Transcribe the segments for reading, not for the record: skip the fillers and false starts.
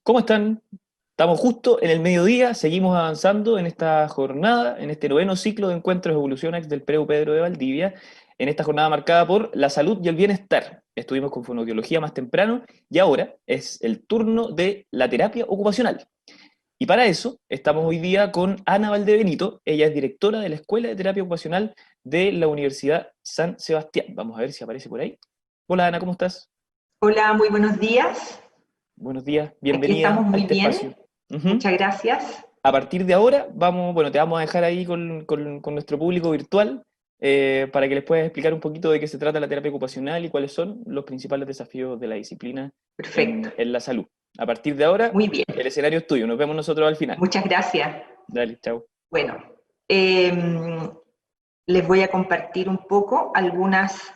¿Cómo están? Estamos justo en el mediodía, seguimos avanzando en esta jornada, en este noveno ciclo de encuentros Evoluciones del Preu Pedro de Valdivia, en esta jornada marcada por la salud y el bienestar. Estuvimos con fonoaudiología más temprano y ahora es el turno de la terapia ocupacional. Y para eso estamos hoy día con Ana Valdebenito, ella es directora de la Escuela de Terapia Ocupacional de la Universidad San Sebastián. Vamos a ver si aparece por ahí. Hola Ana, ¿cómo estás? Hola, muy buenos días. Buenos días, Aquí bienvenida estamos a muy este bien. espacio. Ujú. Muchas gracias. A partir de ahora, bueno, te vamos a dejar ahí con nuestro público virtual para que les puedas explicar un poquito de qué se trata la terapia ocupacional y cuáles son los principales desafíos de la disciplina Perfecto. en la salud. A partir de ahora, Muy bien. el escenario es tuyo. Nos vemos nosotros al final. Muchas gracias. Dale, chao. Bueno, em, les voy a compartir un poco algunas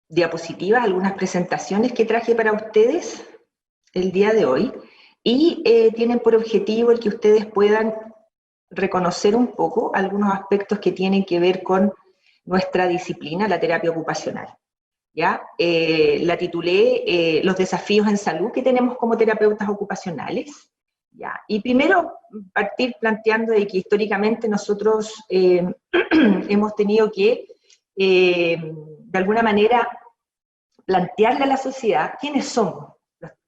diapositivas, algunas presentaciones que traje para ustedes el día de hoy y tienen por objetivo el que ustedes puedan reconocer un poco algunos aspectos que tienen que ver con nuestra disciplina, la terapia ocupacional. ¿Ya? La titulé Los desafíos en salud que tenemos como terapeutas ocupacionales. ¿Ya? Y primero partir planteando de que históricamente nosotros hemos tenido que, de alguna manera, plantearle a la sociedad quiénes somos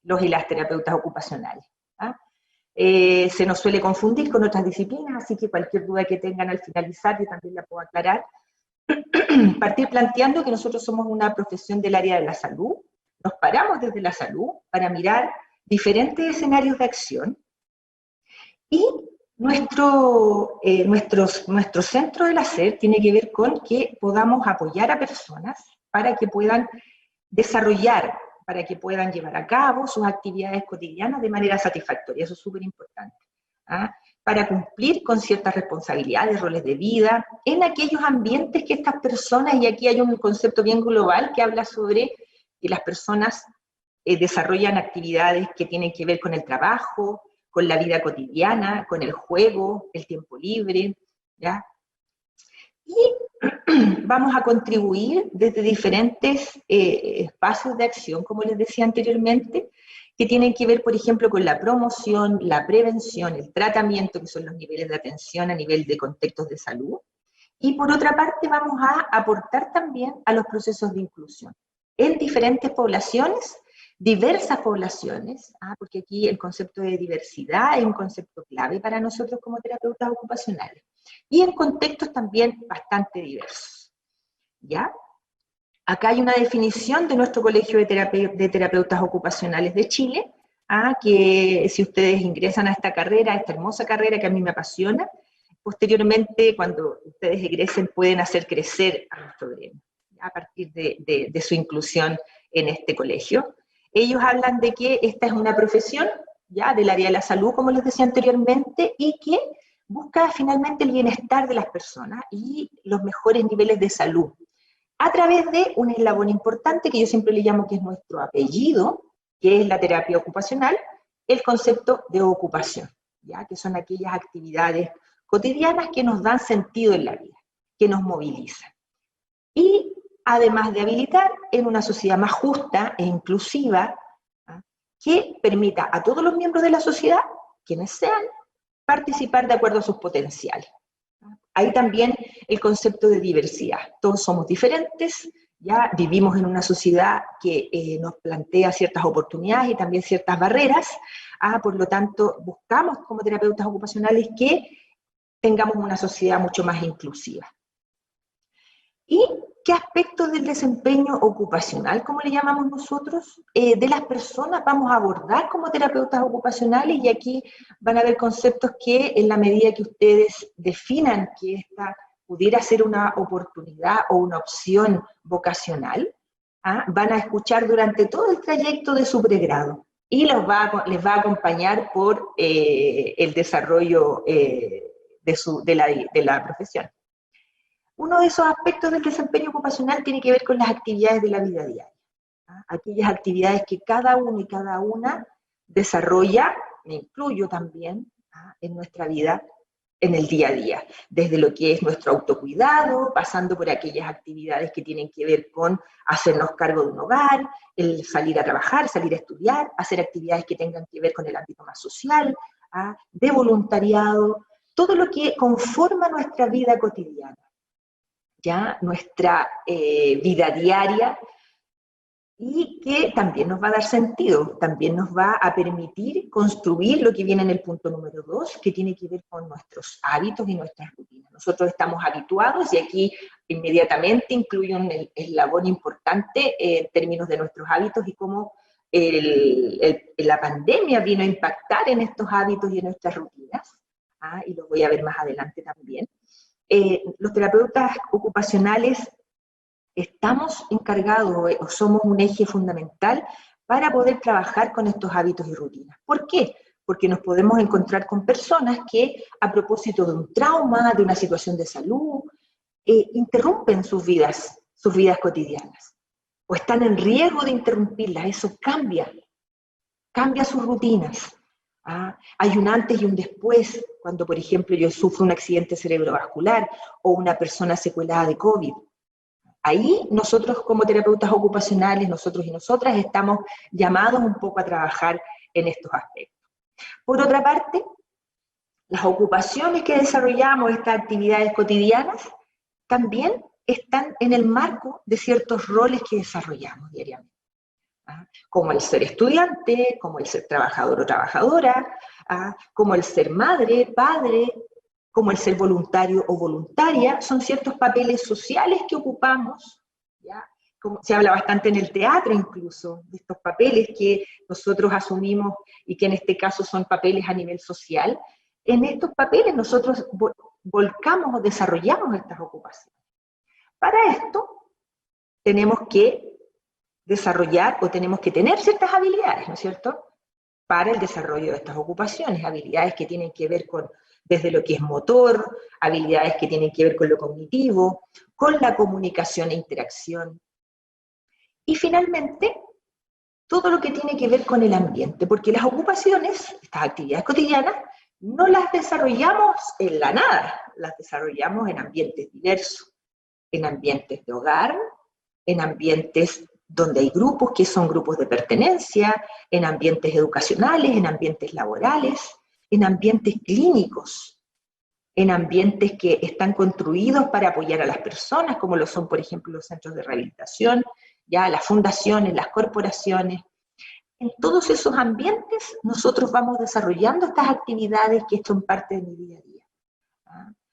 los y las terapeutas ocupacionales. ¿Ah? Se nos suele confundir con otras disciplinas, así que cualquier duda que tengan al finalizar yo también la puedo aclarar. Partir planteando que nosotros somos una profesión del área de la salud, nos paramos desde la salud para mirar diferentes escenarios de acción y nuestro centro del hacer tiene que ver con que podamos apoyar a personas para que puedan desarrollar, para que puedan llevar a cabo sus actividades cotidianas de manera satisfactoria. Eso es súper importante. ¿Ah? Para cumplir con ciertas responsabilidades, roles de vida, en aquellos ambientes que estas personas, y aquí hay un concepto bien global que habla sobre que las personas desarrollan actividades que tienen que ver con el trabajo, con la vida cotidiana, con el juego, el tiempo libre, ¿ya? Y vamos a contribuir desde diferentes espacios de acción, como les decía anteriormente, que tienen que ver, por ejemplo, con la promoción, la prevención, el tratamiento, que son los niveles de atención a nivel de contextos de salud. Y por otra parte, vamos a aportar también a los procesos de inclusión en diferentes poblaciones, diversas poblaciones, porque aquí el concepto de diversidad es un concepto clave para nosotros como terapeutas ocupacionales, y en contextos también bastante diversos. ¿Ya? Acá hay una definición de nuestro Colegio de Terapeutas Ocupacionales de Chile, que si ustedes ingresan a esta carrera, a esta hermosa carrera que a mí me apasiona, posteriormente, cuando ustedes egresen, pueden hacer crecer a nuestro gremio, a partir de su inclusión en este colegio. Ellos hablan de que esta es una profesión, ya, del área de la salud, como les decía anteriormente, y que busca finalmente el bienestar de las personas y los mejores niveles de salud, a través de un eslabón importante que yo siempre le llamo que es nuestro apellido, que es la terapia ocupacional, el concepto de ocupación, ¿ya? Que son aquellas actividades cotidianas que nos dan sentido en la vida, que nos movilizan. Y además de habilitar en una sociedad más justa e inclusiva, ¿ah? Que permita a todos los miembros de la sociedad, quienes sean, participar de acuerdo a sus potenciales. Hay también el concepto de diversidad. Todos somos diferentes, ya vivimos en una sociedad que nos plantea ciertas oportunidades y también ciertas barreras. Por lo tanto, buscamos como terapeutas ocupacionales que tengamos una sociedad mucho más inclusiva. ¿Y qué aspectos del desempeño ocupacional, como le llamamos nosotros, de las personas vamos a abordar como terapeutas ocupacionales? Y aquí van a haber conceptos que en la medida que ustedes definan que esta pudiera ser una oportunidad o una opción vocacional, van a escuchar durante todo el trayecto de su pregrado y les va a acompañar por el desarrollo de la profesión. Uno de esos aspectos del desempeño ocupacional tiene que ver con las actividades de la vida diaria. Aquellas actividades que cada uno y cada una desarrolla, me incluyo también, en nuestra vida, en el día a día, desde lo que es nuestro autocuidado, pasando por aquellas actividades que tienen que ver con hacernos cargo de un hogar, el salir a trabajar, salir a estudiar, hacer actividades que tengan que ver con el ámbito más social, de voluntariado, todo lo que conforma nuestra vida cotidiana, ya nuestra vida diaria, y que también nos va a dar sentido, también nos va a permitir construir lo que viene en el punto número 2, que tiene que ver con nuestros hábitos y nuestras rutinas. Nosotros estamos habituados, y aquí inmediatamente incluyo un eslabón importante en términos de nuestros hábitos y cómo la pandemia vino a impactar en estos hábitos y en nuestras rutinas, y lo voy a ver más adelante también. Los terapeutas ocupacionales estamos encargados o somos un eje fundamental para poder trabajar con estos hábitos y rutinas. ¿Por qué? Porque nos podemos encontrar con personas que, a propósito de un trauma, de una situación de salud, interrumpen sus vidas cotidianas, o están en riesgo de interrumpirlas. Eso cambia sus rutinas. Hay un antes y un después, cuando, por ejemplo, yo sufro un accidente cerebrovascular o una persona secuelada de COVID. Ahí nosotros como terapeutas ocupacionales, nosotros y nosotras, estamos llamados un poco a trabajar en estos aspectos. Por otra parte, las ocupaciones que desarrollamos, estas actividades cotidianas, también están en el marco de ciertos roles que desarrollamos diariamente, como el ser estudiante, como el ser trabajador o trabajadora, como el ser madre, padre, como el ser voluntario o voluntaria. Son ciertos papeles sociales que ocupamos, ¿ya? Como se habla bastante en el teatro incluso, de estos papeles que nosotros asumimos y que en este caso son papeles a nivel social. En estos papeles nosotros volcamos o desarrollamos estas ocupaciones. Para esto tenemos que desarrollar o tenemos que tener ciertas habilidades, ¿no es cierto?, para el desarrollo de estas ocupaciones, habilidades que tienen que ver con, desde lo que es motor, habilidades que tienen que ver con lo cognitivo, con la comunicación e interacción. Y finalmente, todo lo que tiene que ver con el ambiente, porque las ocupaciones, estas actividades cotidianas, no las desarrollamos en la nada, las desarrollamos en ambientes diversos, en ambientes de hogar, en ambientes donde hay grupos que son grupos de pertenencia, en ambientes educacionales, en ambientes laborales, en ambientes clínicos, en ambientes que están construidos para apoyar a las personas, como lo son, por ejemplo, los centros de rehabilitación, ya las fundaciones, las corporaciones. En todos esos ambientes nosotros vamos desarrollando estas actividades que son parte de mi día a día.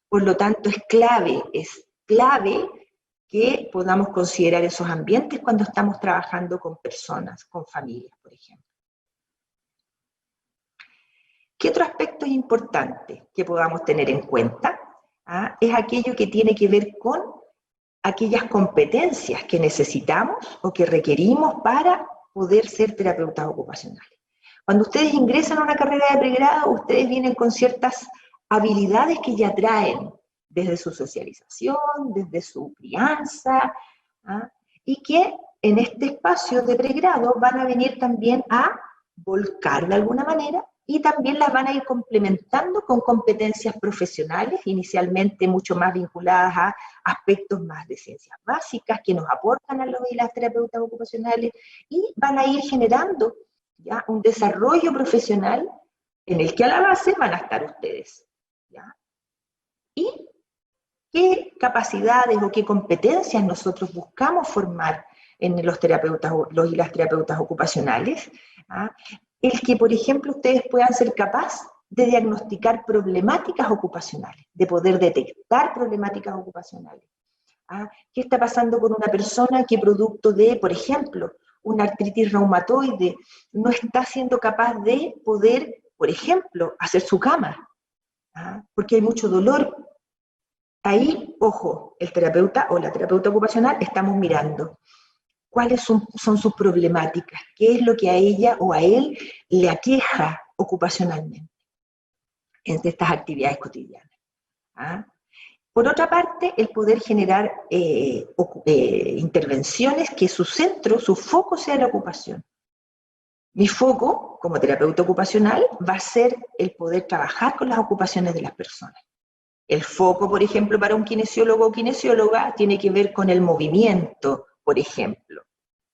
Por lo tanto, es clave que podamos considerar esos ambientes cuando estamos trabajando con personas, con familias, por ejemplo. ¿Qué otro aspecto es importante que podamos tener en cuenta? Es aquello que tiene que ver con aquellas competencias que necesitamos o que requerimos para poder ser terapeutas ocupacionales. Cuando ustedes ingresan a una carrera de pregrado, ustedes vienen con ciertas habilidades que ya traen, desde su socialización, desde su crianza, y que en este espacio de pregrado van a venir también a volcar de alguna manera, y también las van a ir complementando con competencias profesionales, inicialmente mucho más vinculadas a aspectos más de ciencias básicas que nos aportan a los y las terapeutas ocupacionales, y van a ir generando ya un desarrollo profesional en el que a la base van a estar ustedes, ¿ya? Y qué capacidades o qué competencias nosotros buscamos formar en los y las terapeutas ocupacionales. El que, por ejemplo, ustedes puedan ser capaces de diagnosticar problemáticas ocupacionales, de poder detectar problemáticas ocupacionales. ¿Qué está pasando con una persona que, producto de, por ejemplo, una artritis reumatoide, no está siendo capaz de poder, por ejemplo, hacer su cama? Porque hay mucho dolor. Ahí, ojo, el terapeuta o la terapeuta ocupacional estamos mirando cuáles son sus problemáticas, qué es lo que a ella o a él le aqueja ocupacionalmente en estas actividades cotidianas. Por otra parte, el poder generar intervenciones que su centro, su foco sea la ocupación. Mi foco, como terapeuta ocupacional, va a ser el poder trabajar con las ocupaciones de las personas. El foco, por ejemplo, para un kinesiólogo o kinesióloga tiene que ver con el movimiento, por ejemplo.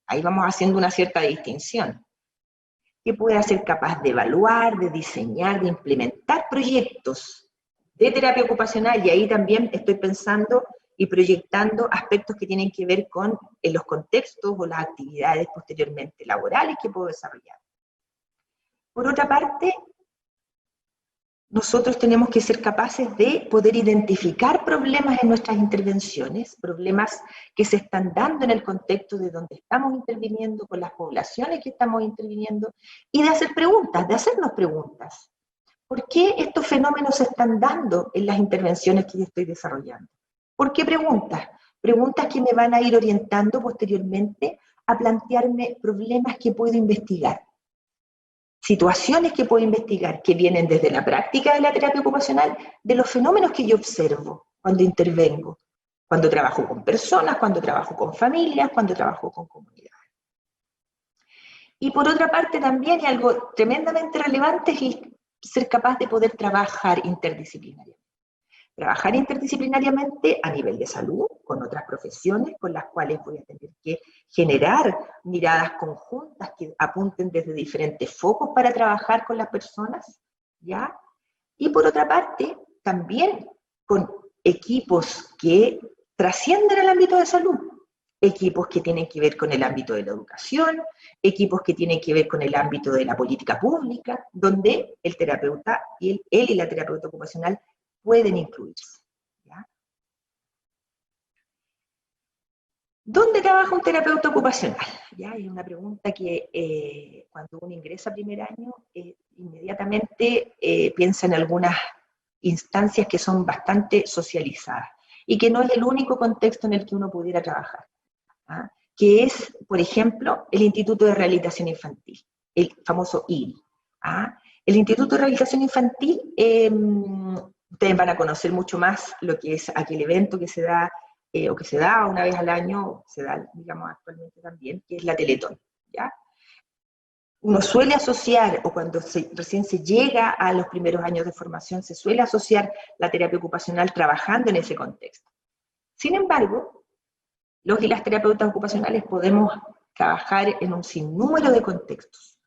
Ahí vamos haciendo una cierta distinción. Que pueda ser capaz de evaluar, de diseñar, de implementar proyectos de terapia ocupacional, y ahí también estoy pensando y proyectando aspectos que tienen que ver con los contextos o las actividades posteriormente laborales que puedo desarrollar. Por otra parte, nosotros tenemos que ser capaces de poder identificar problemas en nuestras intervenciones, problemas que se están dando en el contexto de donde estamos interviniendo, con las poblaciones que estamos interviniendo, y de hacer preguntas, de hacernos preguntas. ¿Por qué estos fenómenos se están dando en las intervenciones que yo estoy desarrollando? ¿Por qué preguntas? Preguntas que me van a ir orientando posteriormente a plantearme problemas que puedo investigar. Situaciones que puedo investigar, que vienen desde la práctica de la terapia ocupacional, de los fenómenos que yo observo cuando intervengo, cuando trabajo con personas, cuando trabajo con familias, cuando trabajo con comunidades. Y por otra parte también, y algo tremendamente relevante, es ser capaz de poder trabajar interdisciplinariamente. Trabajar interdisciplinariamente a nivel de salud, con otras profesiones con las cuales voy a tener que generar miradas conjuntas que apunten desde diferentes focos para trabajar con las personas, ¿ya? Y por otra parte, también con equipos que trascienden el ámbito de salud, equipos que tienen que ver con el ámbito de la educación, equipos que tienen que ver con el ámbito de la política pública, donde el terapeuta y él y la terapeuta ocupacional pueden incluirse. ¿Ya? ¿Dónde trabaja un terapeuta ocupacional? ¿Ya? Es una pregunta que cuando uno ingresa a primer año, inmediatamente piensa en algunas instancias que son bastante socializadas y que no es el único contexto en el que uno pudiera trabajar. ¿Ah? Que es, por ejemplo, el Instituto de Rehabilitación Infantil, el famoso IRI. ¿Ah? El Instituto de Rehabilitación Infantil, ustedes van a conocer mucho más lo que es aquel evento que se da, o que se da una vez al año, se da, digamos, actualmente también, que es la Teletón. ¿Ya? Uno suele asociar, o cuando recién se llega a los primeros años de formación, se suele asociar la terapia ocupacional trabajando en ese contexto. Sin embargo, los y las terapeutas ocupacionales podemos trabajar en un sinnúmero de contextos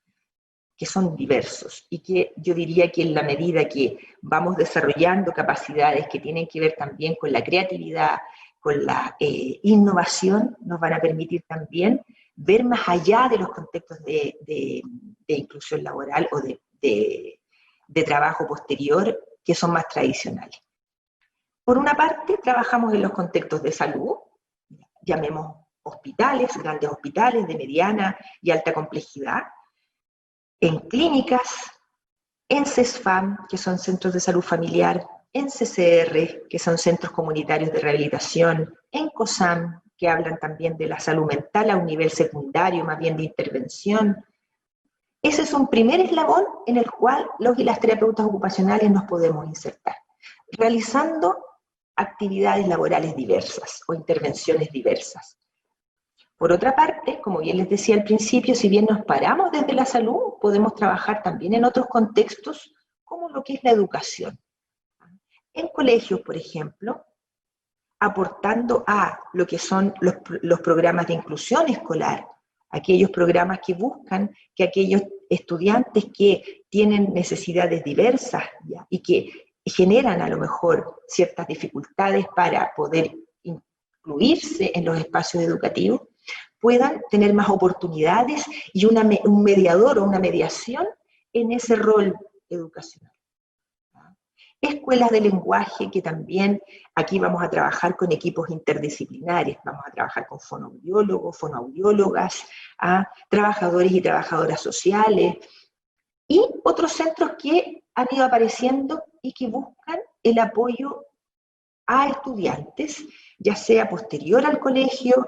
que son diversos y que yo diría que en la medida que vamos desarrollando capacidades que tienen que ver también con la creatividad, con la innovación, nos van a permitir también ver más allá de los contextos de inclusión laboral o de trabajo posterior que son más tradicionales. Por una parte, trabajamos en los contextos de salud, llamemos hospitales, grandes hospitales de mediana y alta complejidad, en clínicas, en CESFAM, que son centros de salud familiar, en CCR, que son centros comunitarios de rehabilitación, en COSAM, que hablan también de la salud mental a un nivel secundario, más bien de intervención. Ese es un primer eslabón en el cual los y las terapeutas ocupacionales nos podemos insertar, realizando actividades laborales diversas o intervenciones diversas. Por otra parte, como bien les decía al principio, si bien nos paramos desde la salud, podemos trabajar también en otros contextos, como lo que es la educación. En colegios, por ejemplo, aportando a lo que son los programas de inclusión escolar, aquellos programas que buscan que aquellos estudiantes que tienen necesidades diversas, ¿ya? Y que generan a lo mejor ciertas dificultades para poder incluirse en los espacios educativos, puedan tener más oportunidades y un mediador o una mediación en ese rol educacional. Escuelas de lenguaje que también aquí vamos a trabajar con equipos interdisciplinares, vamos a trabajar con fonoaudiólogos, fonoaudiólogas, trabajadores y trabajadoras sociales, y otros centros que han ido apareciendo y que buscan el apoyo a estudiantes, ya sea posterior al colegio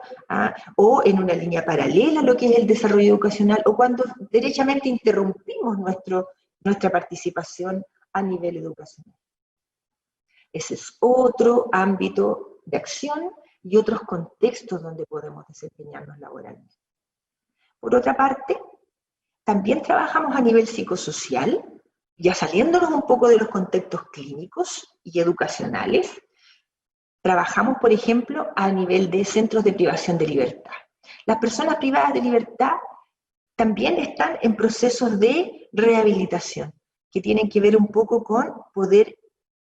o en una línea paralela a lo que es el desarrollo educacional, o cuando derechamente interrumpimos nuestra participación a nivel educacional. Ese es otro ámbito de acción y otros contextos donde podemos desempeñarnos laboralmente. Por otra parte, también trabajamos a nivel psicosocial, Ya saliéndonos un poco de los contextos clínicos y educacionales, trabajamos, por ejemplo, a nivel de centros de privación de libertad. Las personas privadas de libertad también están en procesos de rehabilitación, que tienen que ver un poco con poder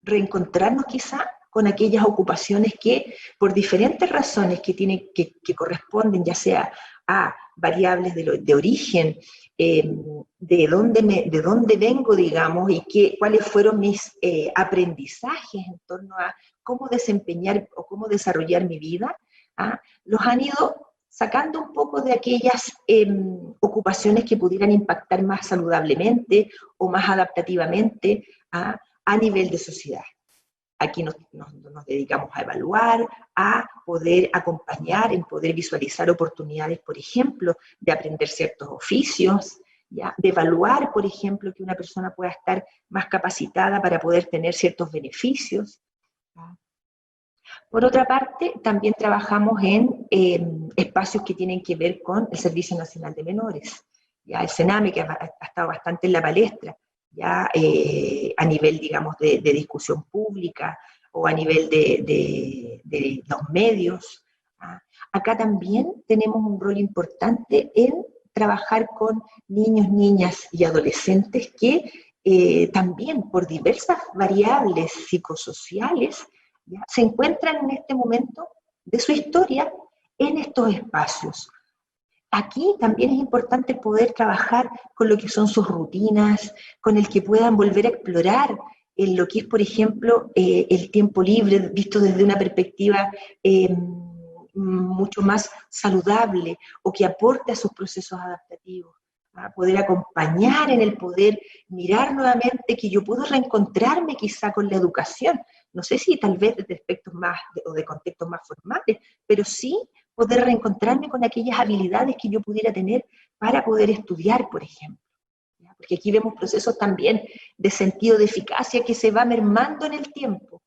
reencontrarnos quizá con aquellas ocupaciones que por diferentes razones que corresponden ya sea a variables de origen, de dónde vengo, digamos, y cuáles fueron mis aprendizajes en torno a cómo desempeñar o cómo desarrollar mi vida, los han ido sacando un poco de aquellas ocupaciones que pudieran impactar más saludablemente o más adaptativamente a nivel de sociedad. Aquí nos dedicamos a evaluar, a poder acompañar, en poder visualizar oportunidades, por ejemplo, de aprender ciertos oficios, ¿ya? De evaluar, por ejemplo, que una persona pueda estar más capacitada para poder tener ciertos beneficios, ¿ya? Por otra parte, también trabajamos en espacios que tienen que ver con el Servicio Nacional de Menores, ya el CENAME, que ha estado bastante en la palestra, ya a nivel, digamos, de discusión pública o a nivel de los medios. ¿Ah? Acá también tenemos un rol importante en trabajar con niños, niñas y adolescentes que también por diversas variables psicosociales ¿ya? Se encuentran en este momento de su historia en estos espacios. Aquí también es importante poder trabajar con lo que son sus rutinas, con el que puedan volver a explorar en lo que es, por ejemplo, el tiempo libre visto desde una perspectiva mucho más saludable o que aporte a sus procesos adaptativos. A poder acompañar en el poder mirar nuevamente que yo puedo reencontrarme quizá con la educación, no sé si tal vez desde aspectos más o de contextos más formales, pero sí poder reencontrarme con aquellas habilidades que yo pudiera tener para poder estudiar, por ejemplo. ¿Ya? Porque aquí vemos procesos también de sentido de eficacia que se va mermando en el tiempo,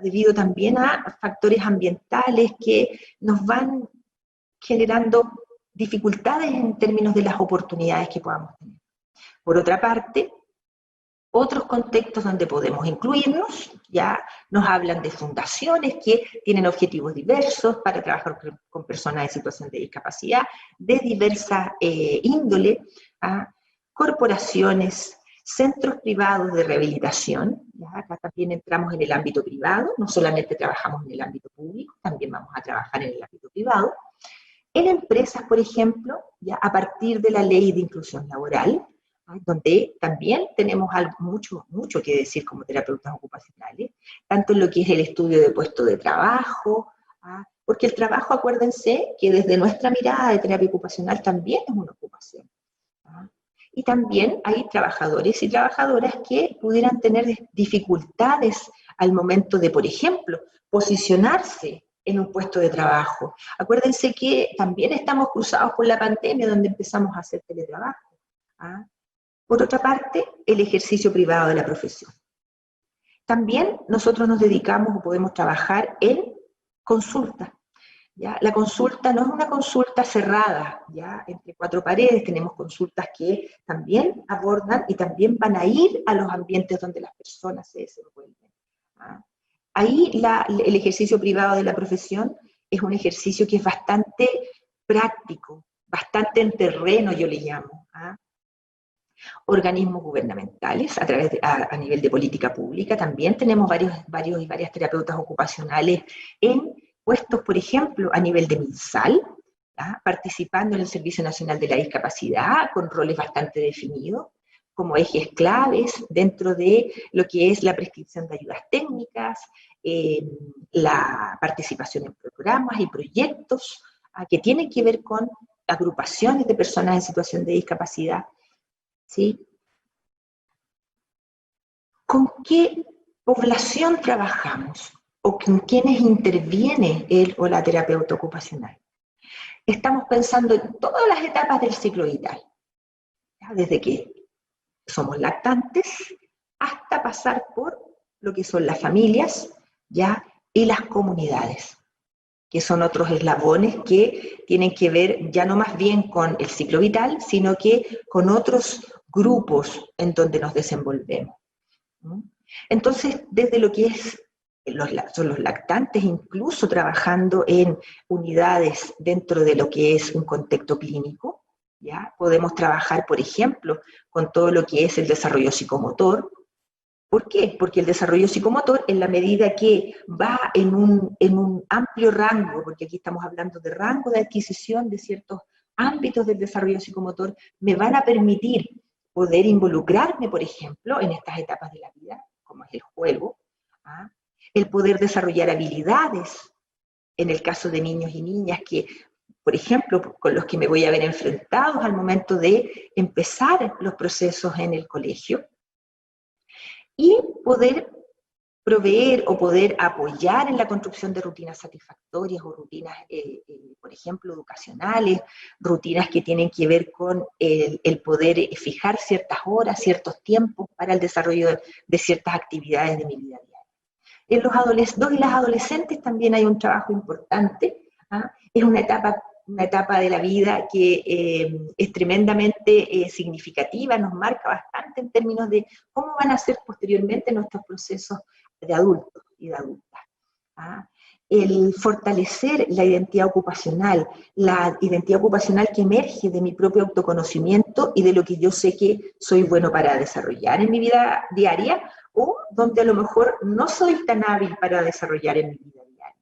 debido también a factores ambientales que nos van generando dificultades en términos de las oportunidades que podamos tener. Por otra parte, otros contextos donde podemos incluirnos, ya nos hablan de fundaciones que tienen objetivos diversos para trabajar con personas en situación de discapacidad, de diversa índole, corporaciones, centros privados de rehabilitación, ¿ya? Acá también entramos en el ámbito privado, no solamente trabajamos en el ámbito público, también vamos a trabajar en el ámbito privado, en empresas, por ejemplo, ya a partir de la ley de inclusión laboral, donde también tenemos algo, mucho que decir como terapeutas ocupacionales, tanto en lo que es el estudio de puesto de trabajo, porque el trabajo, acuérdense, que desde nuestra mirada de terapia ocupacional también es una ocupación. Y también hay trabajadores y trabajadoras que pudieran tener dificultades al momento de, por ejemplo, posicionarse en un puesto de trabajo. Acuérdense que también estamos cruzados por la pandemia donde empezamos a hacer teletrabajo. Por otra parte, el ejercicio privado de la profesión. También nosotros nos dedicamos o podemos trabajar en consulta. ¿Ya? La consulta no es una consulta cerrada, ¿ya? Entre cuatro paredes, tenemos consultas que también abordan y también van a ir a los ambientes donde las personas se desenvuelven. Ahí el ejercicio privado de la profesión es un ejercicio que es bastante práctico, bastante en terreno, yo le llamo. Organismos gubernamentales, a nivel de política pública, también tenemos varias terapeutas ocupacionales en puestos, por ejemplo, a nivel de MinSal, participando en el Servicio Nacional de la Discapacidad, con roles bastante definidos, como ejes claves dentro de lo que es la prescripción de ayudas técnicas, la participación en programas y proyectos que tienen que ver con agrupaciones de personas en situación de discapacidad, ¿sí? ¿Con qué población trabajamos? ¿O con quiénes interviene él o la terapeuta ocupacional? Estamos pensando en todas las etapas del ciclo vital, ¿ya? Desde que somos lactantes hasta pasar por lo que son las familias, ¿ya? Y las comunidades, que son otros eslabones que tienen que ver ya no más bien con el ciclo vital, sino que con otros grupos en donde nos desenvolvemos. ¿No? Entonces, desde lo que son los lactantes, incluso trabajando en unidades dentro de lo que es un contexto clínico, ¿ya? Podemos trabajar, por ejemplo, con todo lo que es el desarrollo psicomotor. ¿Por qué? Porque el desarrollo psicomotor, en la medida que va en un amplio rango, porque aquí estamos hablando de rango de adquisición de ciertos ámbitos del desarrollo psicomotor, me van a permitir poder involucrarme, por ejemplo, en estas etapas de la vida, como es el juego, ¿ah? El poder desarrollar habilidades, en el caso de niños y niñas que, por ejemplo, con los que me voy a ver enfrentados al momento de empezar los procesos en el colegio, y poder proveer o poder apoyar en la construcción de rutinas satisfactorias o rutinas, por ejemplo, educacionales, rutinas que tienen que ver con el poder fijar ciertas horas, ciertos tiempos para el desarrollo de ciertas actividades de mi vida diaria. En los y las adolescentes también hay un trabajo importante, ¿ah? Es una etapa de la vida que es tremendamente significativa, nos marca bastante en términos de cómo van a ser posteriormente nuestros procesos de adultos y de adultas. ¿Ah? El fortalecer la identidad ocupacional que emerge de mi propio autoconocimiento y de lo que yo sé que soy bueno para desarrollar en mi vida diaria, o donde a lo mejor no soy tan hábil para desarrollar en mi vida diaria.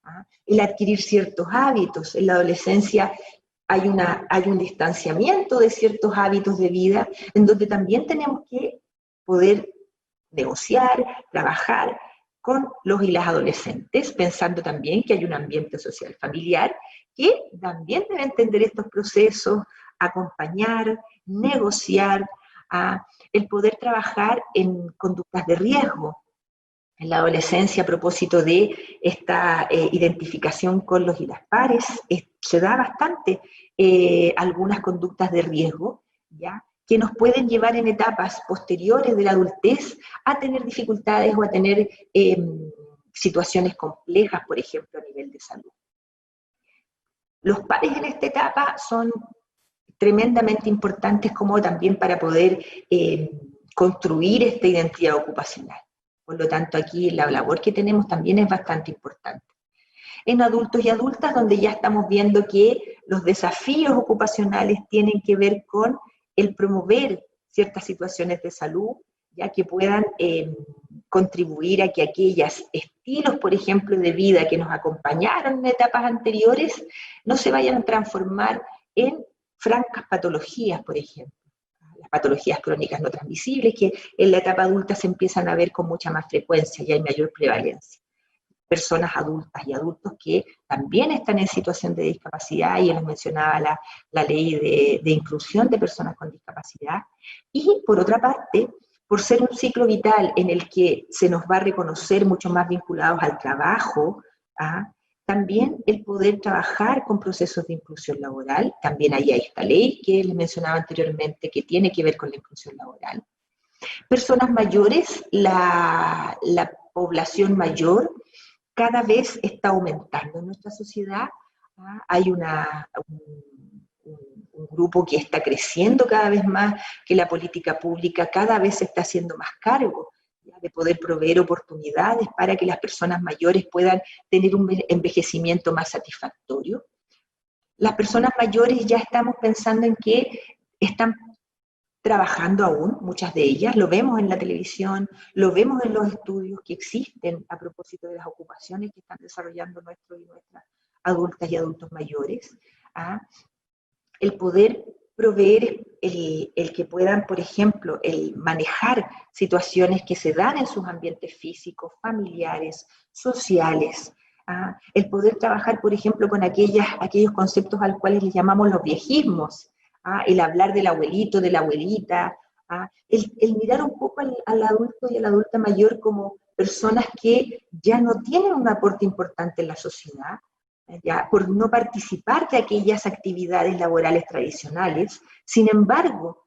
¿Ah? El adquirir ciertos hábitos. En la adolescencia hay un distanciamiento de ciertos hábitos de vida, en donde también tenemos que poder negociar, trabajar con los y las adolescentes, pensando también que hay un ambiente social familiar que también debe entender estos procesos, acompañar, negociar, el poder trabajar en conductas de riesgo. En la adolescencia, a propósito de esta identificación con los y las pares, se da bastante algunas conductas de riesgo, ¿ya?, que nos pueden llevar en etapas posteriores de la adultez a tener dificultades o a tener situaciones complejas, por ejemplo, a nivel de salud. Los pares en esta etapa son tremendamente importantes como también para poder construir esta identidad ocupacional. Por lo tanto, aquí la labor que tenemos también es bastante importante. En adultos y adultas, donde ya estamos viendo que los desafíos ocupacionales tienen que ver con el promover ciertas situaciones de salud, ya que puedan contribuir a que aquellos estilos, por ejemplo, de vida que nos acompañaron en etapas anteriores, no se vayan a transformar en francas patologías, por ejemplo. Las patologías crónicas no transmisibles, que en la etapa adulta se empiezan a ver con mucha más frecuencia y hay mayor prevalencia. Personas adultas y adultos que también están en situación de discapacidad, y les mencionaba la ley de inclusión de personas con discapacidad, y por otra parte, por ser un ciclo vital en el que se nos va a reconocer mucho más vinculados al trabajo, también el poder trabajar con procesos de inclusión laboral, también ahí hay esta ley que les mencionaba anteriormente que tiene que ver con la inclusión laboral. Personas mayores, la población mayor cada vez está aumentando en nuestra sociedad. Hay un grupo que está creciendo cada vez más, que la política pública cada vez se está haciendo más cargo, ¿ya?, de poder proveer oportunidades para que las personas mayores puedan tener un envejecimiento más satisfactorio. Las personas mayores ya estamos pensando en que están trabajando aún, muchas de ellas, lo vemos en la televisión, lo vemos en los estudios que existen a propósito de las ocupaciones que están desarrollando nuestros y nuestras adultas y adultos mayores. El poder proveer el que puedan, por ejemplo, el manejar situaciones que se dan en sus ambientes físicos, familiares, sociales, el poder trabajar, por ejemplo, con aquellos conceptos al cuales les llamamos los viejismos, el hablar del abuelito, de la abuelita, el mirar un poco al adulto y a la adulta mayor como personas que ya no tienen un aporte importante en la sociedad, ya, por no participar de aquellas actividades laborales tradicionales. Sin embargo,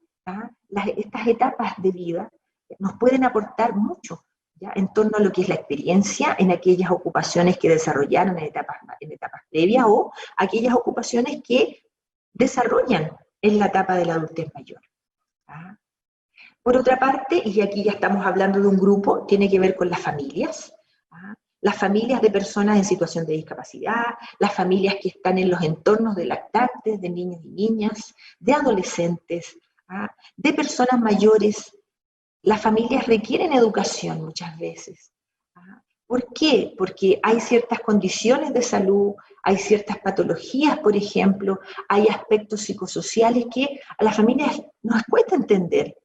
estas etapas de vida nos pueden aportar mucho, ¿ya?, en torno a lo que es la experiencia en aquellas ocupaciones que desarrollaron en etapas previas, o aquellas ocupaciones que desarrollan en la etapa de la adultez mayor. Por otra parte, y aquí ya estamos hablando de un grupo, tiene que ver con las familias. Las familias de personas en situación de discapacidad, las familias que están en los entornos de lactantes, de niños y niñas, de adolescentes, de personas mayores. Las familias requieren educación muchas veces. ¿Por qué? Porque hay ciertas condiciones de salud, hay ciertas patologías, por ejemplo, hay aspectos psicosociales que a las familias nos cuesta entender.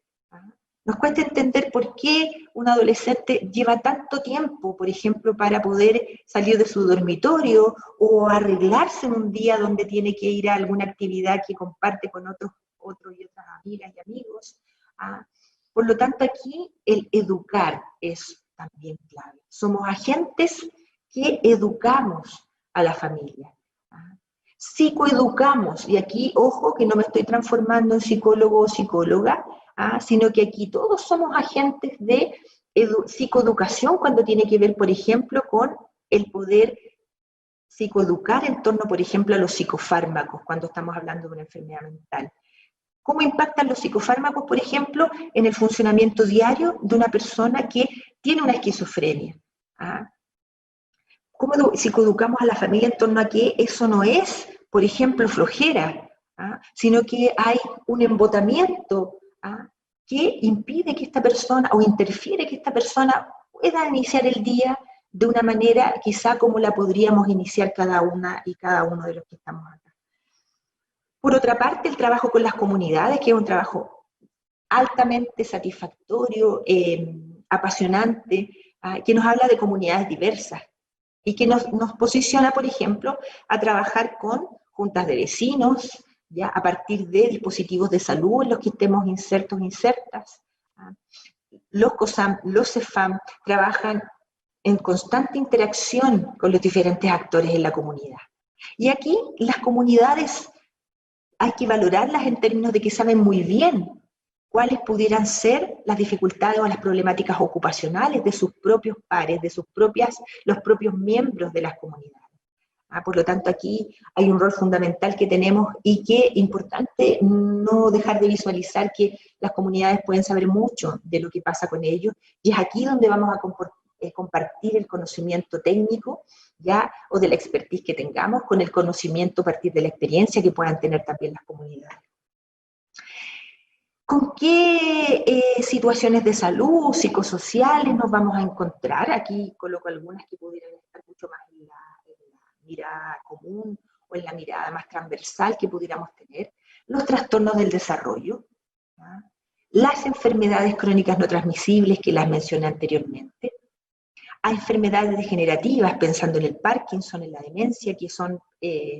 Nos cuesta entender por qué un adolescente lleva tanto tiempo, por ejemplo, para poder salir de su dormitorio o arreglarse en un día donde tiene que ir a alguna actividad que comparte con otros y otras amigas y amigos. Por lo tanto, aquí el educar es también clave. Somos agentes que educamos a la familia. Psicoeducamos, y aquí, ojo, que no me estoy transformando en psicólogo o psicóloga, sino que aquí todos somos agentes de psicoeducación cuando tiene que ver, por ejemplo, con el poder psicoeducar en torno, por ejemplo, a los psicofármacos, cuando estamos hablando de una enfermedad mental. ¿Cómo impactan los psicofármacos, por ejemplo, en el funcionamiento diario de una persona que tiene una esquizofrenia? ¿Cómo psicoeducamos a la familia en torno a que eso no es, por ejemplo, flojera, sino que hay un embotamiento que impide que esta persona, o interfiere que esta persona pueda iniciar el día de una manera quizá como la podríamos iniciar cada una y cada uno de los que estamos acá? Por otra parte, el trabajo con las comunidades, que es un trabajo altamente satisfactorio, apasionante, que nos habla de comunidades diversas y que nos posiciona, por ejemplo, a trabajar con juntas de vecinos, ¿ya? A partir de dispositivos de salud en los que estemos insertas. Los COSAM, los CEFAM trabajan en constante interacción con los diferentes actores en la comunidad. Y aquí las comunidades hay que valorarlas en términos de que saben muy bien cuáles pudieran ser las dificultades o las problemáticas ocupacionales de sus propios pares, de los propios miembros de las comunidades. Por lo tanto, aquí hay un rol fundamental que tenemos y que es importante no dejar de visualizar que las comunidades pueden saber mucho de lo que pasa con ellos, y es aquí donde vamos a compartir el conocimiento técnico, ¿ya? O de la expertise que tengamos con el conocimiento a partir de la experiencia que puedan tener también las comunidades. ¿Con qué situaciones de salud, psicosociales nos vamos a encontrar? Aquí coloco algunas que pudieran estar mucho más en la mirada común o en la mirada más transversal que pudiéramos tener. Los trastornos del desarrollo, ¿ya? Las enfermedades crónicas no transmisibles que las mencioné anteriormente, a enfermedades degenerativas, pensando en el Parkinson, en la demencia, que son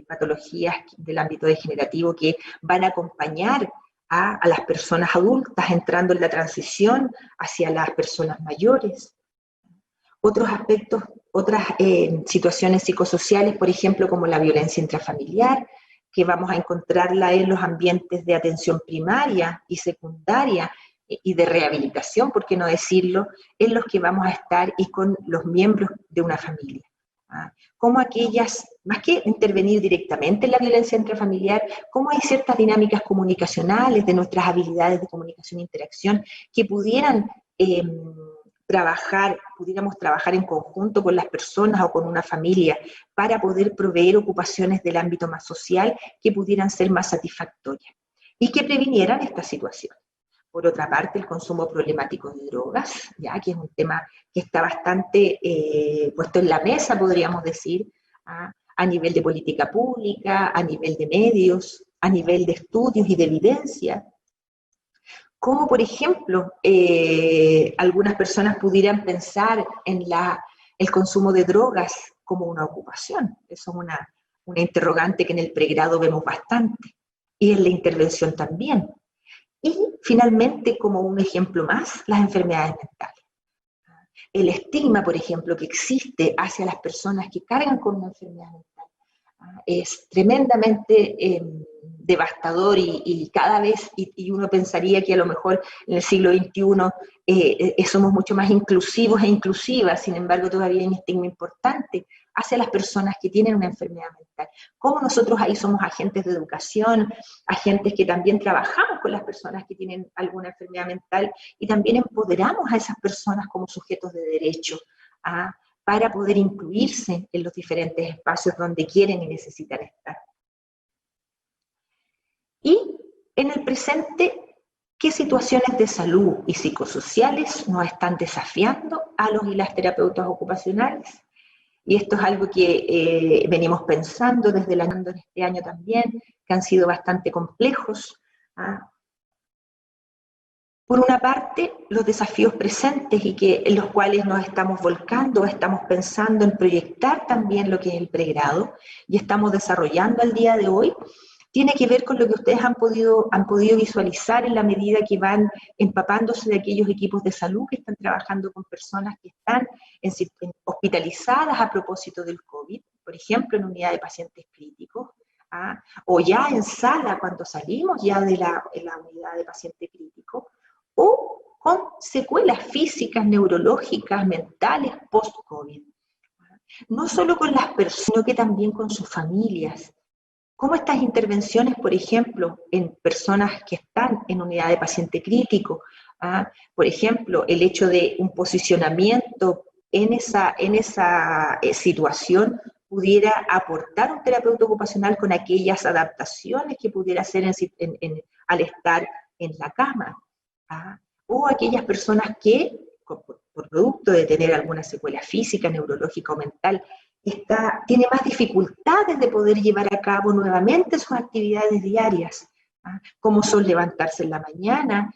patologías del ámbito degenerativo que van a acompañar a las personas adultas entrando en la transición hacia las personas mayores. Otros aspectos, otras situaciones psicosociales, por ejemplo, como la violencia intrafamiliar, que vamos a encontrarla en los ambientes de atención primaria y secundaria y de rehabilitación, por qué no decirlo, en los que vamos a estar y con los miembros de una familia. Como aquellas, más que intervenir directamente en la violencia intrafamiliar, como hay ciertas dinámicas comunicacionales de nuestras habilidades de comunicación e interacción que pudiéramos trabajar en conjunto con las personas o con una familia para poder proveer ocupaciones del ámbito más social que pudieran ser más satisfactorias y que previnieran esta situación. Por otra parte, el consumo problemático de drogas, ya que es un tema que está bastante puesto en la mesa, podríamos decir, a nivel de política pública, a nivel de medios, a nivel de estudios y de evidencia. Como, por ejemplo, algunas personas pudieran pensar en el consumo de drogas como una ocupación. Eso es una interrogante que en el pregrado vemos bastante, y en la intervención también. Y finalmente, como un ejemplo más, las enfermedades mentales. El estigma, por ejemplo, que existe hacia las personas que cargan con una enfermedad mental es tremendamente devastador y cada vez, y uno pensaría que a lo mejor en el siglo XXI somos mucho más inclusivos e inclusivas, sin embargo todavía hay un estigma importante hacia las personas que tienen una enfermedad mental. Cómo nosotros ahí somos agentes de educación, agentes que también trabajamos con las personas que tienen alguna enfermedad mental y también empoderamos a esas personas como sujetos de derecho, ¿ah? Para poder incluirse en los diferentes espacios donde quieren y necesitan estar. Y en el presente, ¿qué situaciones de salud y psicosociales nos están desafiando a los y las terapeutas ocupacionales? Y esto es algo que venimos pensando desde este año también, que han sido bastante complejos. ¿Ah? Por una parte, los desafíos presentes y en los cuales nos estamos volcando, estamos pensando en proyectar también lo que es el pregrado y estamos desarrollando al día de hoy, tiene que ver con lo que ustedes han podido visualizar en la medida que van empapándose de aquellos equipos de salud que están trabajando con personas que están hospitalizadas a propósito del COVID, por ejemplo, en unidad de pacientes críticos, ¿ah? O ya en sala cuando salimos ya de la unidad de paciente crítico, o con secuelas físicas, neurológicas, mentales, post-COVID. No solo con las personas, sino que también con sus familias. Cómo estas intervenciones, por ejemplo, en personas que están en unidad de paciente crítico, ¿ah? Por ejemplo, el hecho de un posicionamiento en esa situación pudiera aportar un terapeuta ocupacional con aquellas adaptaciones que pudiera hacer al estar en la cama. ¿Ah? O aquellas personas que, por producto de tener alguna secuela física, neurológica o mental, tiene más dificultades de poder llevar a cabo nuevamente sus actividades diarias, ¿ah? Como son levantarse en la mañana,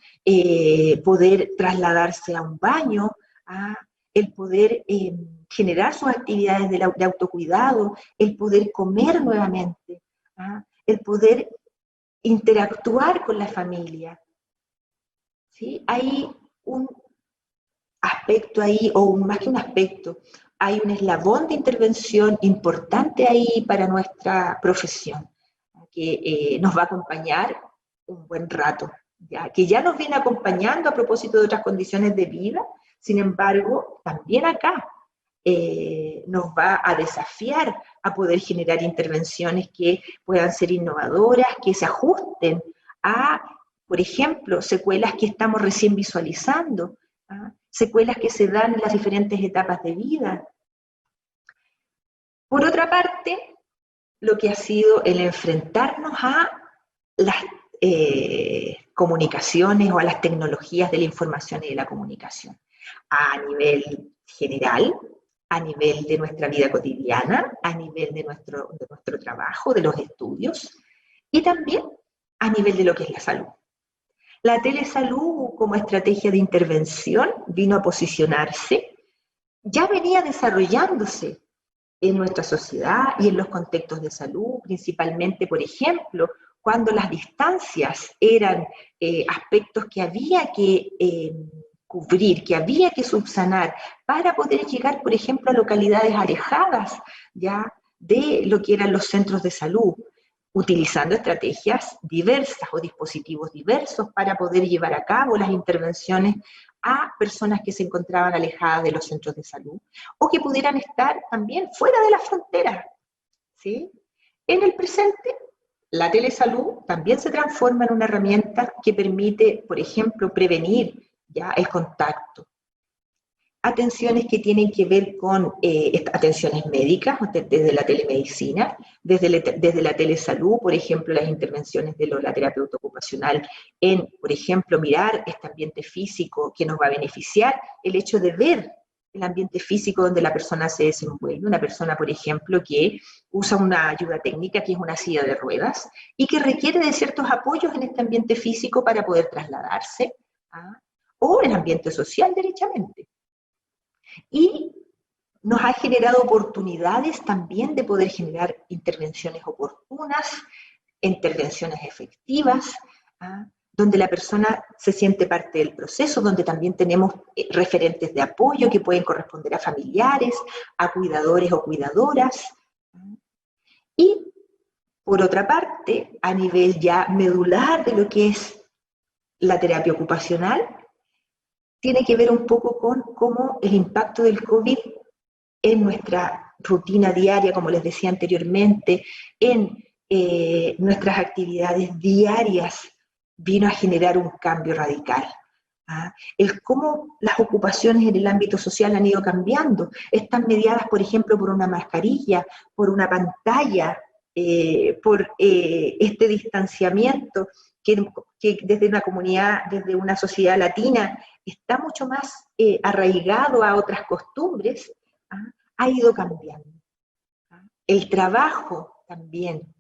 poder trasladarse a un baño, ¿ah? El poder generar sus actividades de autocuidado, el poder comer nuevamente, ¿ah? El poder interactuar con la familia. ¿Sí? Hay un aspecto ahí, o más que un aspecto, hay un eslabón de intervención importante ahí para nuestra profesión, que nos va a acompañar un buen rato, que ya nos viene acompañando a propósito de otras condiciones de vida, sin embargo, también acá nos va a desafiar a poder generar intervenciones que puedan ser innovadoras, que se ajusten a, por ejemplo, secuelas que estamos recién visualizando, ¿ah? Secuelas que se dan en las diferentes etapas de vida. Por otra parte, lo que ha sido el enfrentarnos a las comunicaciones o a las tecnologías de la información y de la comunicación, a nivel general, a nivel de nuestra vida cotidiana, a nivel de nuestro trabajo, de los estudios, y también a nivel de lo que es la salud. La telesalud como estrategia de intervención vino a posicionarse, ya venía desarrollándose en nuestra sociedad y en los contextos de salud, principalmente, por ejemplo, cuando las distancias eran aspectos que había que cubrir, que había que subsanar, para poder llegar, por ejemplo, a localidades alejadas ya de lo que eran los centros de salud, utilizando estrategias diversas o dispositivos diversos para poder llevar a cabo las intervenciones a personas que se encontraban alejadas de los centros de salud o que pudieran estar también fuera de la frontera, ¿sí? En el presente, la telesalud también se transforma en una herramienta que permite, por ejemplo, prevenir ya el contacto. Atenciones que tienen que ver con atenciones médicas, desde la telemedicina, desde la telesalud, por ejemplo, las intervenciones de la terapeuta ocupacional en, por ejemplo, mirar este ambiente físico que nos va a beneficiar, el hecho de ver el ambiente físico donde la persona se desenvuelve, una persona, por ejemplo, que usa una ayuda técnica, que es una silla de ruedas, y que requiere de ciertos apoyos en este ambiente físico para poder trasladarse, o el ambiente social, derechamente. Y nos ha generado oportunidades también de poder generar intervenciones oportunas, intervenciones efectivas, donde la persona se siente parte del proceso, donde también tenemos referentes de apoyo que pueden corresponder a familiares, a cuidadores o cuidadoras. Y, por otra parte, a nivel ya medular de lo que es la terapia ocupacional, tiene que ver un poco con cómo el impacto del COVID en nuestra rutina diaria, como les decía anteriormente, en nuestras actividades diarias, vino a generar un cambio radical. El cómo las ocupaciones en el ámbito social han ido cambiando, están mediadas, por ejemplo, por una mascarilla, por una pantalla, por este distanciamiento que desde una comunidad, desde una sociedad latina, está mucho más arraigado a otras costumbres, ha ido cambiando. El trabajo también,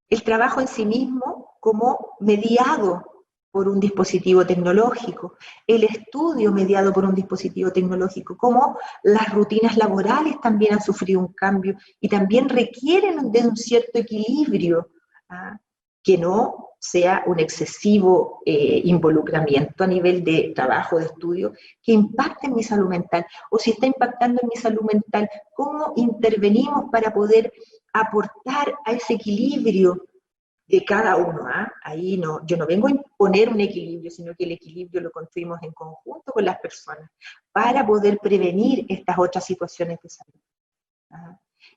el trabajo en sí mismo como mediado por un dispositivo tecnológico, el estudio mediado por un dispositivo tecnológico, como las rutinas laborales también han sufrido un cambio y también requieren de un cierto equilibrio, que no sea un excesivo involucramiento a nivel de trabajo, de estudio, que impacte en mi salud mental, o si está impactando en mi salud mental, ¿cómo intervenimos para poder aportar a ese equilibrio de cada uno? Ahí no, yo no vengo a imponer un equilibrio, sino que el equilibrio lo construimos en conjunto con las personas para poder prevenir estas otras situaciones de salud.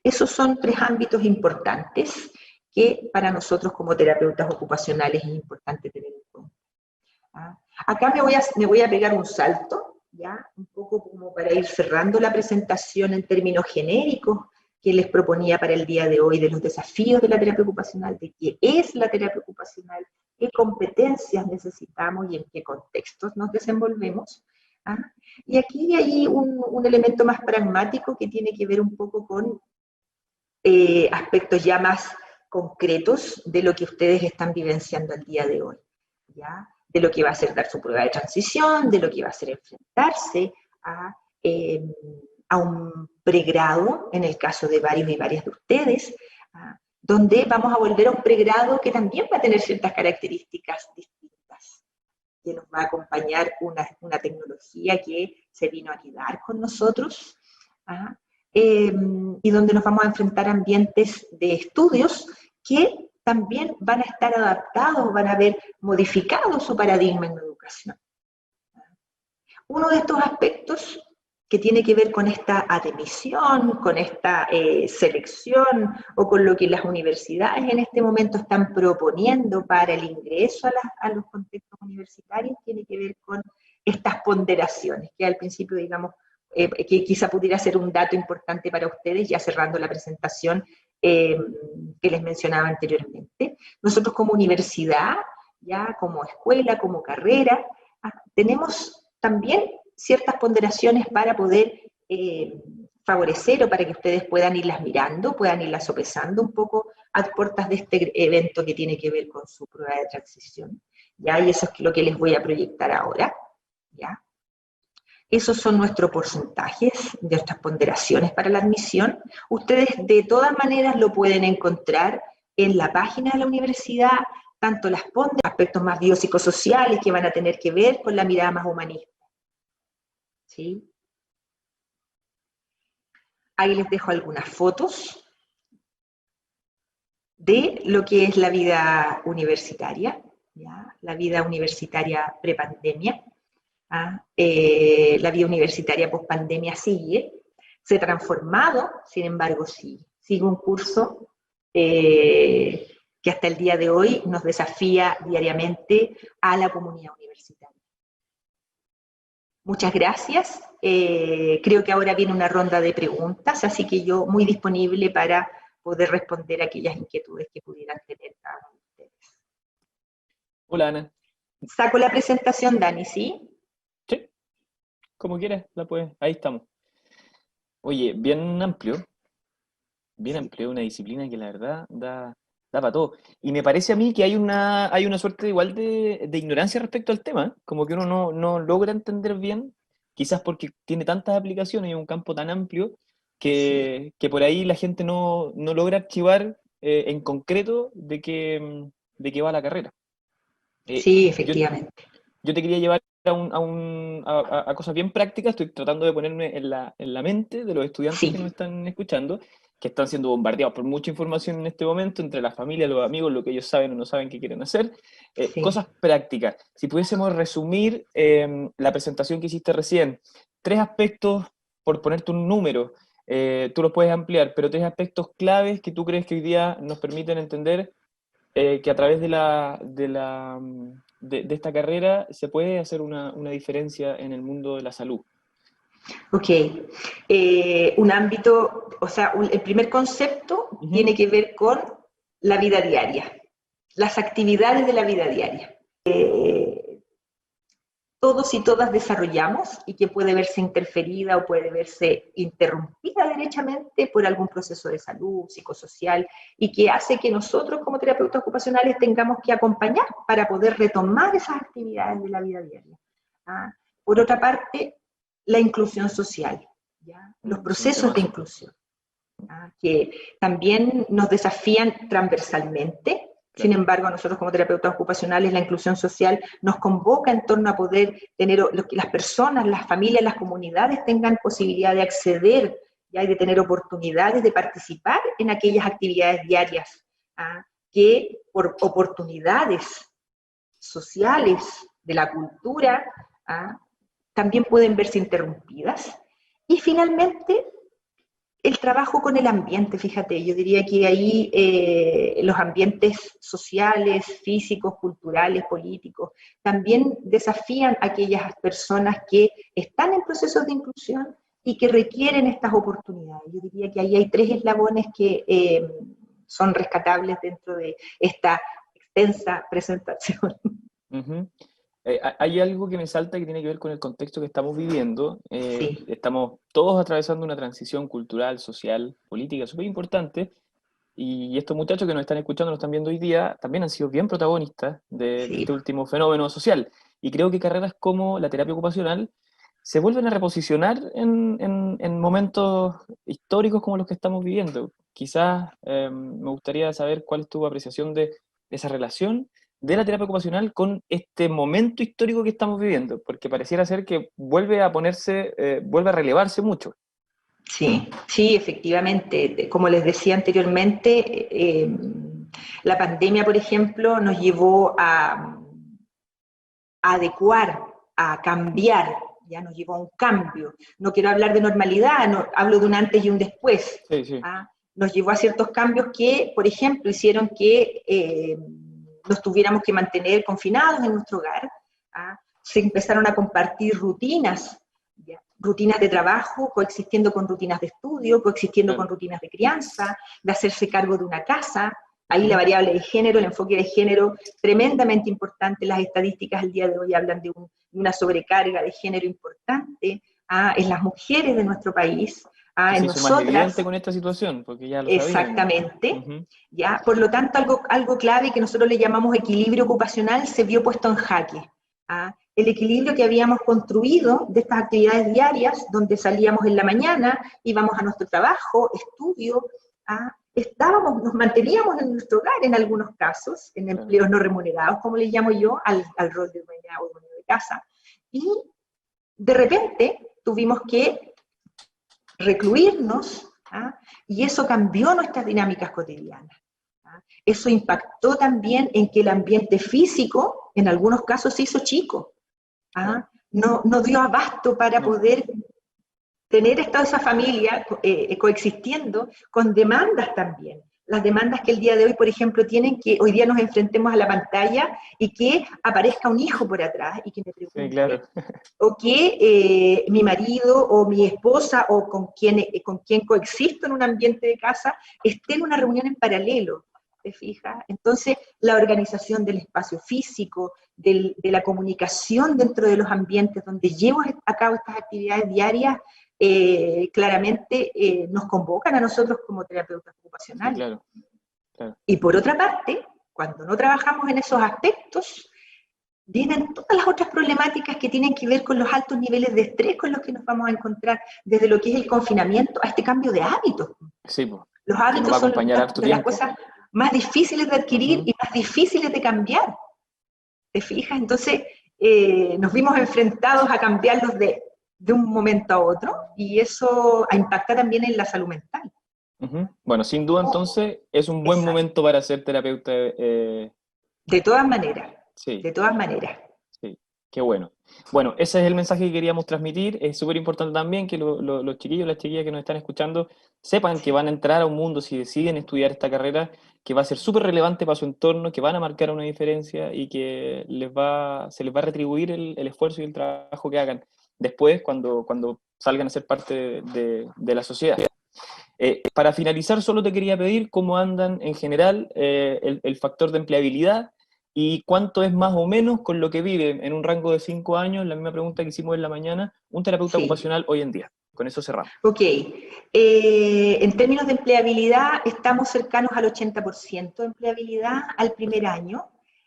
Esos son 3 ámbitos importantes que para nosotros como terapeutas ocupacionales es importante tener en cuenta. Acá me voy a pegar un salto, ¿ya? Un poco como para ir cerrando la presentación en términos genéricos que les proponía para el día de hoy, de los desafíos de la terapia ocupacional, de qué es la terapia ocupacional, qué competencias necesitamos y en qué contextos nos desenvolvemos. Y aquí hay un elemento más pragmático que tiene que ver un poco con aspectos ya más concretos de lo que ustedes están vivenciando el día de hoy, ¿ya? De lo que va a ser dar su prueba de transición, de lo que va a ser enfrentarse a un pregrado, en el caso de varios y varias de ustedes, donde vamos a volver a un pregrado que también va a tener ciertas características distintas, que nos va a acompañar una tecnología que se vino a quedar con nosotros, y donde nos vamos a enfrentar a ambientes de estudios que también van a estar adaptados, van a haber modificado su paradigma en la educación. Uno de estos aspectos que tiene que ver con esta admisión, con esta selección o con lo que las universidades en este momento están proponiendo para el ingreso a los contextos universitarios, tiene que ver con estas ponderaciones, que al principio, digamos, que quizá pudiera ser un dato importante para ustedes, ya cerrando la presentación que les mencionaba anteriormente. Nosotros como universidad, ya como escuela, como carrera, tenemos también ciertas ponderaciones para poder favorecer o para que ustedes puedan irlas mirando, puedan irlas sopesando un poco a puertas de este evento que tiene que ver con su prueba de transición, ¿ya? Y eso es lo que les voy a proyectar ahora, ¿ya? Esos son nuestros porcentajes de estas ponderaciones para la admisión. Ustedes de todas maneras lo pueden encontrar en la página de la universidad, tanto las aspectos más biopsicosociales que van a tener que ver con la mirada más humanista. ¿Sí? Ahí les dejo algunas fotos de lo que es la vida universitaria, ¿ya? La vida universitaria prepandemia. La vida universitaria post-pandemia sigue, se ha transformado, sin embargo sigue un curso que hasta el día de hoy nos desafía diariamente a la comunidad universitaria. Muchas gracias, creo que ahora viene una ronda de preguntas, así que yo muy disponible para poder responder a aquellas inquietudes que pudieran tener cada uno de ustedes. Hola, Ana. Saco la presentación, Dani, ¿sí? Sí, como quieras, la puedes. Ahí estamos. Oye, bien amplio, una disciplina que la verdad da para todo. Y me parece a mí que hay una suerte igual de ignorancia respecto al tema, como que uno no logra entender bien, quizás porque tiene tantas aplicaciones y un campo tan amplio, que por ahí la gente no logra archivar en concreto de qué va la carrera. Sí, Yo, efectivamente. yo te quería llevar a cosas bien prácticas, estoy tratando de ponerme en la mente de los estudiantes Sí, que nos están escuchando, que están siendo bombardeados por mucha información en este momento, entre la familia, los amigos, lo que ellos saben o no saben que quieren hacer. sí. Cosas prácticas. Si pudiésemos resumir la presentación que hiciste recién, 3 aspectos, por ponerte un número, tú los puedes ampliar, pero tres aspectos claves que tú crees que hoy día nos permiten entender que a través de esta carrera se puede hacer una diferencia en el mundo de la salud. Ok, un ámbito, o sea, el primer concepto tiene que ver con la vida diaria, las actividades de la vida diaria. Todos y todas desarrollamos y que puede verse interferida o puede verse interrumpida derechamente por algún proceso de salud, psicosocial, y que hace que nosotros como terapeutas ocupacionales tengamos que acompañar para poder retomar esas actividades de la vida diaria. ¿Ah? Por otra parte, la inclusión social, ¿ya? Los procesos de inclusión, ¿ah? Que también nos desafían transversalmente. Sin embargo, a nosotros como terapeutas ocupacionales, la inclusión social nos convoca en torno a poder tener, que las personas, las familias, las comunidades tengan posibilidad de acceder, ¿ya? Y de tener oportunidades de participar en aquellas actividades diarias, ¿ah? Que por oportunidades sociales de la cultura, ¿ah? También pueden verse interrumpidas. Y finalmente, el trabajo con el ambiente, fíjate, yo diría que ahí los ambientes sociales, físicos, culturales, políticos, también desafían a aquellas personas que están en procesos de inclusión y que requieren estas oportunidades. Yo diría que ahí hay tres eslabones que son rescatables dentro de esta extensa presentación. Hay algo que me salta que tiene que ver con el contexto que estamos viviendo. Sí. Estamos todos atravesando una transición cultural, social, política súper importante, y estos muchachos que nos están escuchando, nos están viendo hoy día, también han sido bien protagonistas de Sí. este último fenómeno social. Y creo que carreras como la terapia ocupacional se vuelven a reposicionar en momentos históricos como los que estamos viviendo. Quizás me gustaría saber cuál es tu apreciación de esa relación de la terapia ocupacional con este momento histórico que estamos viviendo, porque pareciera ser que vuelve a ponerse, vuelve a relevarse mucho. Sí, sí, efectivamente. Como les decía anteriormente, la pandemia, por ejemplo, nos llevó a adecuar, a cambiar, ya nos llevó a un cambio. No quiero hablar de normalidad, no, hablo de un antes y un después. Sí, sí. ¿Ah? Nos llevó a ciertos cambios que, por ejemplo, hicieron que nos tuviéramos que mantener confinados en nuestro hogar. ¿Ah? Se empezaron a compartir rutinas, ¿ya? Rutinas de trabajo, coexistiendo con rutinas de estudio, coexistiendo con rutinas de crianza, de hacerse cargo de una casa. Ahí la variable de género, el enfoque de género, tremendamente importante. Las estadísticas al día de hoy hablan de una sobrecarga de género importante en las mujeres de nuestro país, Que en se hizo más evidente nosotras. con esta situación, porque ya lo sabíamos. Exactamente. ¿Ya? Por lo tanto, algo clave que nosotros le llamamos equilibrio ocupacional se vio puesto en jaque. El equilibrio que habíamos construido de estas actividades diarias, donde salíamos en la mañana, íbamos a nuestro trabajo, estudio, nos manteníamos en nuestro hogar en algunos casos, en empleos no remunerados, como le llamo yo, al rol de dueña o dueño de casa. Y de repente tuvimos que recluirnos, y eso cambió nuestras dinámicas cotidianas. Eso impactó también en que el ambiente físico, en algunos casos, se hizo chico. No dio abasto para poder tener esa familia coexistiendo con demandas también. Las demandas que el día de hoy, por ejemplo, tienen que hoy día nos enfrentemos a la pantalla y que aparezca un hijo por atrás y que me pregunte, sí, claro. o que mi marido o mi esposa o con quien coexisto en un ambiente de casa esté en una reunión en paralelo. ¿Te fijas? Entonces, la organización del espacio físico, de la comunicación dentro de los ambientes donde llevo a cabo estas actividades diarias, claramente nos convocan a nosotros como terapeutas ocupacionales. Sí, claro, claro. Y por otra parte, cuando no trabajamos en esos aspectos, vienen todas las otras problemáticas que tienen que ver con los altos niveles de estrés con los que nos vamos a encontrar, desde lo que es el confinamiento a este cambio de hábitos. Sí, pues. Los hábitos son de las cosas más difíciles de adquirir y más difíciles de cambiar. ¿Te fijas? Entonces, nos vimos enfrentados a cambiarlos de un momento a otro, y eso impacta también en la salud mental. Bueno, sin duda entonces es un buen momento para ser terapeuta. De todas maneras, Sí. de todas maneras. Sí. Qué bueno. Bueno, ese es el mensaje que queríamos transmitir. Es súper importante también que los chiquillos, las chiquillas que nos están escuchando sepan que Sí, van a entrar a un mundo, si deciden estudiar esta carrera, que va a ser súper relevante para su entorno, que van a marcar una diferencia y que se les va a retribuir el esfuerzo y el trabajo que hagan después cuando salgan a ser parte de la sociedad. Para finalizar, solo te quería pedir cómo andan en general el factor de empleabilidad y cuánto es más o menos con lo que vive en un rango de 5 años, la misma pregunta que hicimos en la mañana, un terapeuta sí. ocupacional hoy en día. Con eso cerramos. Ok, en términos de empleabilidad, estamos cercanos al 80% de empleabilidad al primer año.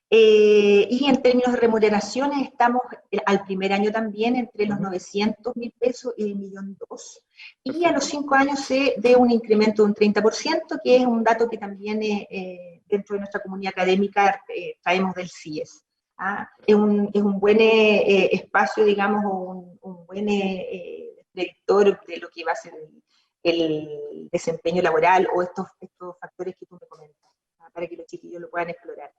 Y en términos de remuneraciones, estamos al primer año también entre los Ujú. 900.000 pesos y el 1.200.000. Y a los Perfecto. 5 años se ve un incremento de un 30%, que es un dato que también dentro de nuestra comunidad académica traemos del CIES. ¿Ah? Es un buen espacio, digamos, o un buen predictor de lo que va a ser el desempeño laboral o estos factores que tú me comentas, ¿ah? Para que los chiquillos lo puedan explorar.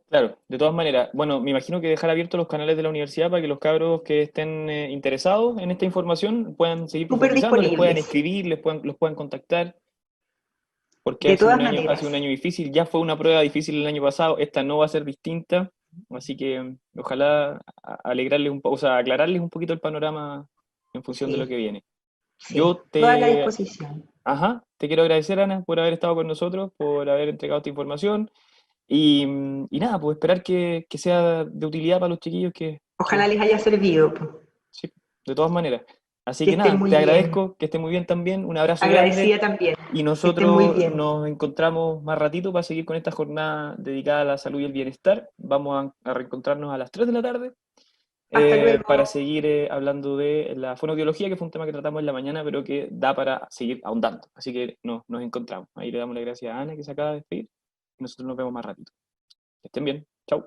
Claro, de todas maneras, bueno, me imagino que dejar abiertos los canales de la universidad para que los cabros que estén interesados en esta información puedan seguir Súper profundizando, les puedan disponibles, escribir, los puedan contactar, porque de todas maneras. ha sido un año difícil, ya fue una prueba difícil el año pasado, esta no va a ser distinta, así que ojalá alegrarles un poco, o sea, aclararles un poquito el panorama en función de lo Sí, que viene. sí, Yo toda la te, disposición. te quiero agradecer, Ana, por haber estado con nosotros, por haber entregado esta información y nada, pues esperar que sea de utilidad para los chiquillos Ojalá les haya servido. sí, de todas maneras. Así Que que estén nada, muy te bien. agradezco, que esté muy bien también, un abrazo grande Agradecida también. y Que estén muy nosotros bien. nos encontramos más ratito para seguir con esta jornada dedicada a la salud y el bienestar. Vamos a reencontrarnos a las 3 de la tarde Hasta para luego. seguir hablando de la fonoaudiología, que fue un tema que tratamos en la mañana, pero que da para seguir ahondando. Así que nos encontramos. Ahí le damos las gracias a Ana, que se acaba de despedir, y nosotros nos vemos más ratito. Que estén bien. Chau.